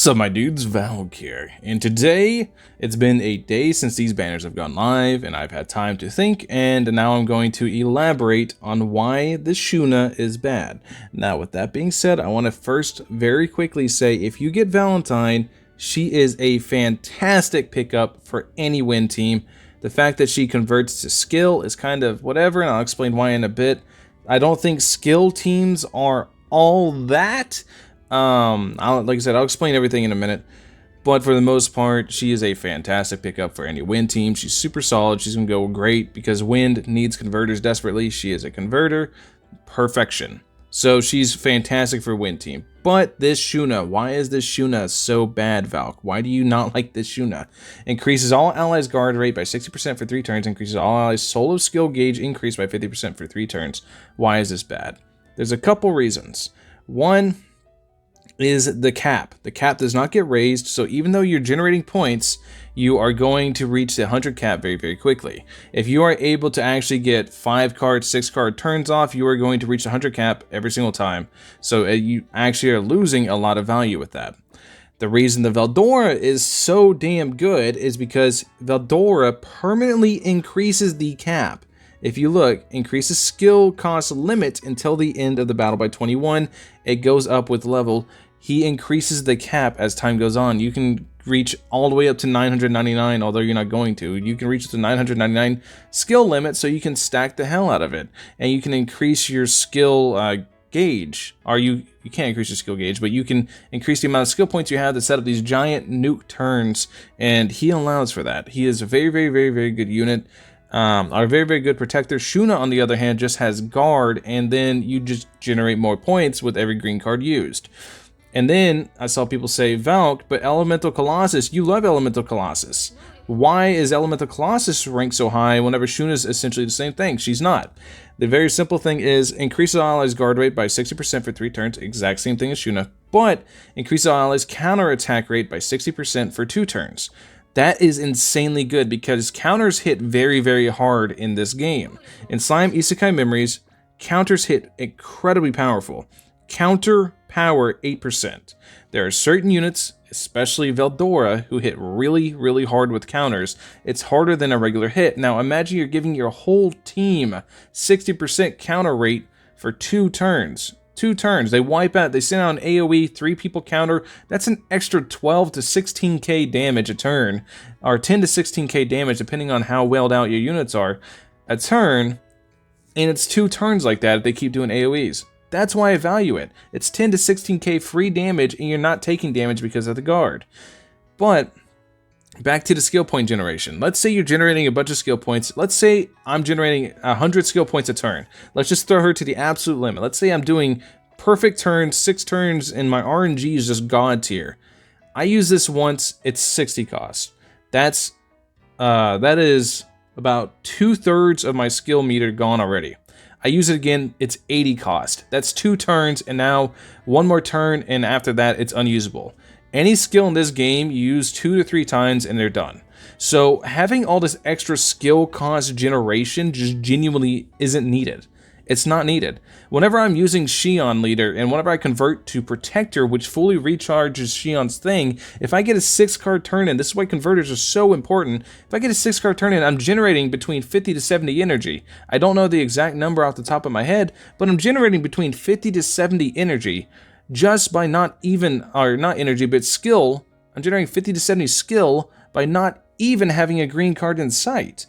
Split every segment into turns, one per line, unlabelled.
What's up, my dudes? Valk here, and today it's been a day since these banners have gone live, and I've had time to think, and now I'm going to elaborate on why the Shuna is bad. Now, with that being said, I want to first very quickly say, if you get Valentine, she is a fantastic pickup for any win team. The fact that she converts to skill is kind of whatever, and I'll explain why in a bit. I don't think skill teams are all that. Like I said, I'll explain everything in a minute, but for the most part, she is a fantastic pickup for any wind team. She's super solid. She's gonna go great because wind needs converters desperately. She is a converter, perfection. So she's fantastic for wind team. But this Shuna, why is this Shuna so bad, Valk? Why do you not like this Shuna? Increases all allies guard rate by 60% for 3 turns. Increases all allies solo skill gauge increase by 50% for 3 turns. Why is this bad? There's a couple reasons. One is the cap. The cap does not get raised, so even though you're generating points, you are going to reach the 100 cap very, very quickly. If you are able to actually get 5 card, 6 card turns off, you are going to reach the 100 cap every single time. So you actually are losing a lot of value with that. The reason the Veldora is so damn good is because Veldora permanently increases the cap. If you look, increases skill cost limit until the end of the battle by 21. It goes up with level. He increases the cap as time goes on. You can reach all the way up to 999, although you're not going to. You can reach the 999 skill limit, so you can stack the hell out of it. And you can increase your skill gauge. Or you can't increase your skill gauge, but you can increase the amount of skill points you have to set up these giant nuke turns, and he allows for that. He is a very, very, very, very good unit. Are very, very good protector. Shuna, on the other hand, just has guard, and then you just generate more points with every green card used. And then I saw people say, Valk, but Elemental Colossus, you love Elemental Colossus. Why is Elemental Colossus ranked so high whenever Shuna is essentially the same thing? She's not. The very simple thing is increase the allies guard rate by 60% for 3 turns, exact same thing as Shuna, but increase the allies counter attack rate by 60% for 2 turns. That is insanely good because counters hit very, very hard in this game. In Slime Isekai Memories, counters hit incredibly powerful. Counter power 8%. There are certain units, especially Veldora, who hit really, really hard with counters. It's harder than a regular hit. Now imagine you're giving your whole team 60% counter rate for 2 turns. 2 turns, they wipe out, they send out an AoE, 3 people counter, that's an extra 12 to 16k damage a turn, or 10 to 16k damage depending on how welled out your units are, a turn, and it's 2 turns like that if they keep doing AoEs. That's why I value it. It's 10 to 16k free damage and you're not taking damage because of the guard. But back to the skill point generation. Let's say you're generating a bunch of skill points. Let's say I'm generating 100 skill points a turn. Let's just throw her to the absolute limit. Let's say I'm doing perfect turns, 6 turns, and my RNG is just god tier. I use this once, it's 60 cost. That is about 2/3 of my skill meter gone already. I use it again, it's 80 cost. That's 2 turns, and now 1 more turn, and after that, it's unusable. Any skill in this game, you use 2 to 3 times, and they're done. So having all this extra skill cost generation just genuinely isn't needed. It's not needed. Whenever I'm using Shion Leader, and whenever I convert to Protector, which fully recharges Shion's thing, if I get a 6-card turn in, this is why converters are so important, if I get a 6-card turn in, I'm generating between 50 to 70 energy. I don't know the exact number off the top of my head, but I'm generating between 50 to 70 energy just by not energy, but skill. I'm generating 50 to 70 skill by not even having a green card in sight.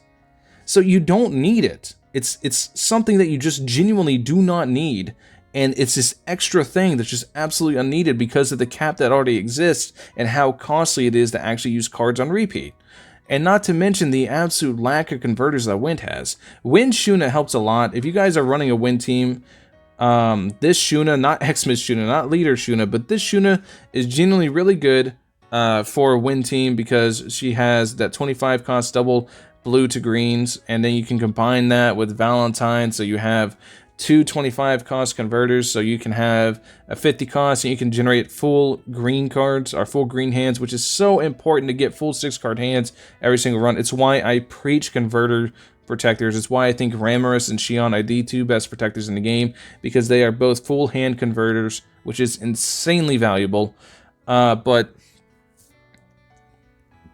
So you don't need it. It's something that you just genuinely do not need, and it's this extra thing that's just absolutely unneeded because of the cap that already exists and how costly it is to actually use cards on repeat. And not to mention the absolute lack of converters that Wind has. Wind Shuna helps a lot. If you guys are running a Wind team, this Shuna, not Xmas Shuna, not Leader Shuna, but this Shuna is genuinely really good for a Wind team because she has that 25 cost double blue to greens, and then you can combine that with Valentine, so you have 2 25 cost converters, so you can have a 50 cost and you can generate full green cards or full green hands, which is so important to get full 6-card hands every single run. It's why I preach converter protectors. It's why I think Ramirez and Shion are the 2 best protectors in the game, because they are both full hand converters, which is insanely valuable. But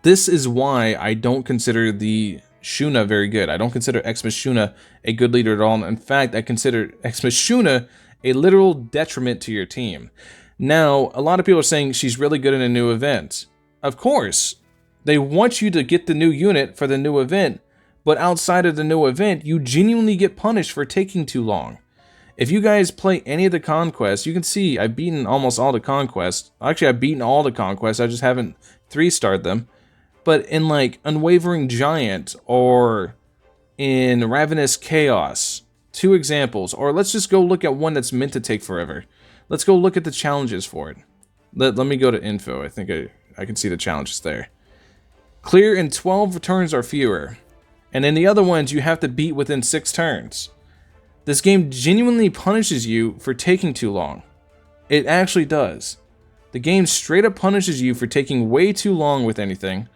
this is why I don't consider the Shuna very good. I don't consider Xmas Shuna a good leader at all. In fact, I consider Xmas Shuna a literal detriment to your team. Now, a lot of people are saying she's really good in a new event. Of course, they want you to get the new unit for the new event, but outside of the new event, you genuinely get punished for taking too long. If you guys play any of the conquests, you can see I've beaten almost all the conquests. Actually, I've beaten all the conquests, I just haven't 3-starred them. But in like Unwavering Giant or in Ravenous Chaos, 2 examples, or let's just go look at one that's meant to take forever. Let's go look at the challenges for it. Let me go to info. I think I can see the challenges there. Clear in 12 turns or fewer. And in the other ones, you have to beat within 6 turns. This game genuinely punishes you for taking too long. It actually does. The game straight up punishes you for taking way too long with anything.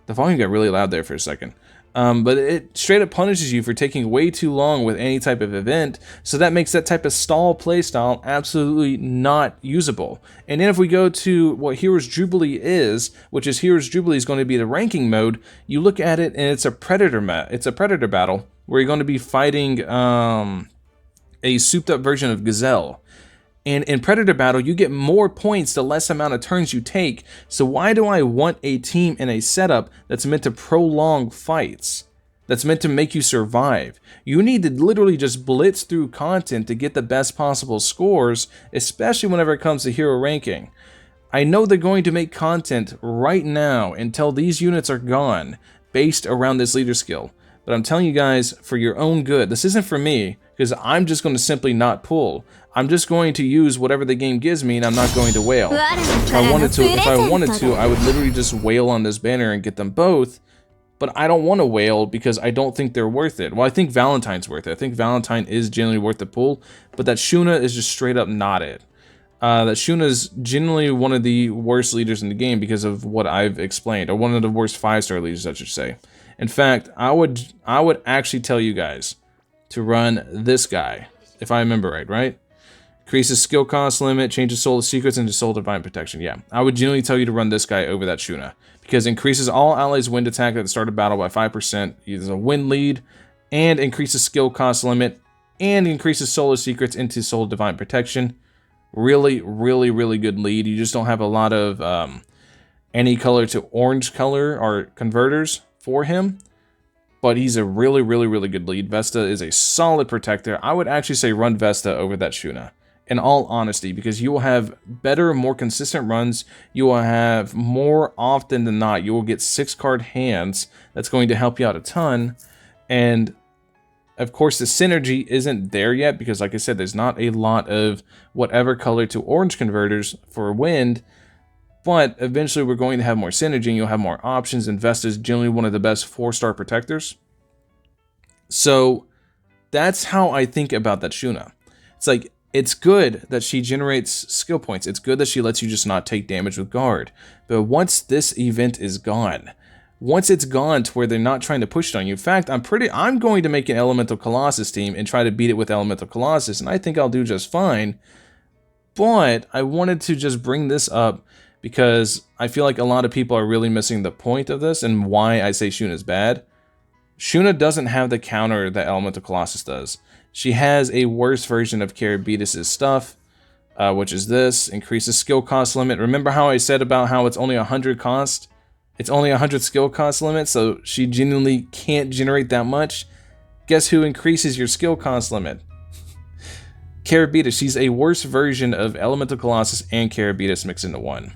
The volume got really loud there for a second. But it straight up punishes you for taking way too long with any type of event, so that makes that type of stall playstyle absolutely not usable. And then if we go to what Heroes Jubilee is, which is Heroes Jubilee is going to be the ranking mode, you look at it and it's a predator battle where you're going to be fighting a souped up version of Gazelle. And in Predator Battle, you get more points the less amount of turns you take. So why do I want a team in a setup that's meant to prolong fights? That's meant to make you survive? You need to literally just blitz through content to get the best possible scores, especially whenever it comes to hero ranking. I know they're going to make content right now until these units are gone, based around this leader skill. But I'm telling you guys, for your own good, this isn't for me, because I'm just going to simply not pull. I'm just going to use whatever the game gives me, and I'm not going to wail. If I wanted to, I would literally just wail on this banner and get them both, but I don't want to wail because I don't think they're worth it. Well, I think Valentine's worth it. I think Valentine is generally worth the pull, but that Shuna is just straight up not it. That Shuna is generally one of the worst leaders in the game because of what I've explained, or one of the worst 5-star leaders, I should say. In fact, I would actually tell you guys to run this guy, if I remember right? Increases skill cost limit, changes Soul of Secrets into Soul Divine Protection. Yeah, I would generally tell you to run this guy over that Shuna, because it increases all allies' wind attack at the start of battle by 5%, uses a wind lead, and increases skill cost limit, and increases Soul of Secrets into Soul Divine Protection. Really, really, really good lead. You just don't have a lot of any color to orange color or converters for him, but he's a really, really, really good lead. Vesta is a solid protector. I would actually say run Vesta over that Shuna, in all honesty, because you will have better, more consistent runs. You will have more often than not, you will get 6-card hands. That's going to help you out a ton. And of course, the synergy isn't there yet because, like I said, there's not a lot of whatever color to orange converters for wind. But eventually we're going to have more synergy and you'll have more options. And Vesta is generally one of the best 4-star protectors. So that's how I think about that Shuna. It's like, it's good that she generates skill points. It's good that she lets you just not take damage with guard. But once this event is gone, once it's gone to where they're not trying to push it on you. In fact, I'm going to make an Elemental Colossus team and try to beat it with Elemental Colossus. And I think I'll do just fine. But I wanted to just bring this up because I feel like a lot of people are really missing the point of this and why I say Shuna is bad. Shuna doesn't have the counter that Elemental Colossus does. She has a worse version of Carabitas' stuff, which is this. Increases skill cost limit. Remember how I said about how it's only 100 cost? It's only 100 skill cost limit, so she genuinely can't generate that much. Guess who increases your skill cost limit? Carabitas. She's a worse version of Elemental Colossus and Carabitas mixed into one.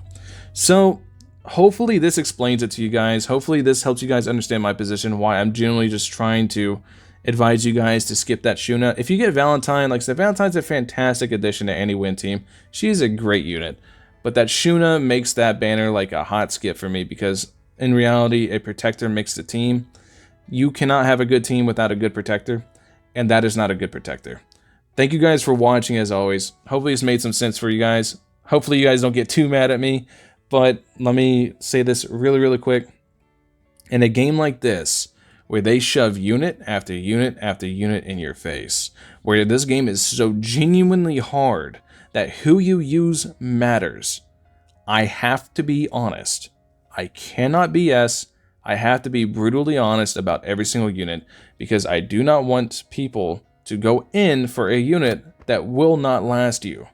So, hopefully this explains it to you guys. Hopefully this helps you guys understand my position, why I'm generally just trying to advise you guys to skip that Shuna. If you get Valentine, like I said, Valentine's a fantastic addition to any win team. She's a great unit. But that Shuna makes that banner like a hot skip for me because in reality, a protector makes the team. You cannot have a good team without a good protector, and that is not a good protector. Thank you guys for watching as always. Hopefully it's made some sense for you guys. Hopefully you guys don't get too mad at me, but let me say this really, really quick. In a game like this, where they shove unit after unit after unit in your face, where this game is so genuinely hard that who you use matters, I have to be honest. I cannot BS. I have to be brutally honest about every single unit because I do not want people to go in for a unit that will not last you.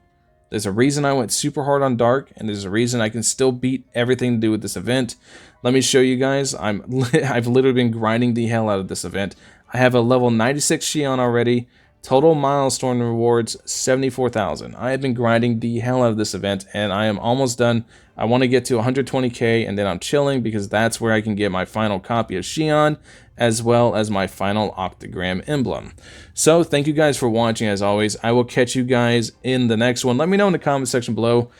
There's a reason I went super hard on Dark, and there's a reason I can still beat everything to do with this event. Let me show you guys. I've literally been grinding the hell out of this event. I have a level 96 Xion already. Total milestone rewards 74,000. I have been grinding the hell out of this event, and I am almost done. I want to get to 120k, and then I'm chilling because that's where I can get my final copy of Xion, as well as my final octagram emblem. So thank you guys for watching. As always, I will catch you guys in the next one. Let me know in the comment section below,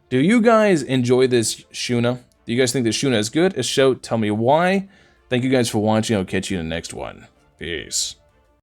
do you guys enjoy this Shuna? Do you guys think this Shuna is good? If so, tell me why. Thank you guys for watching. I'll catch you in the next one. Peace.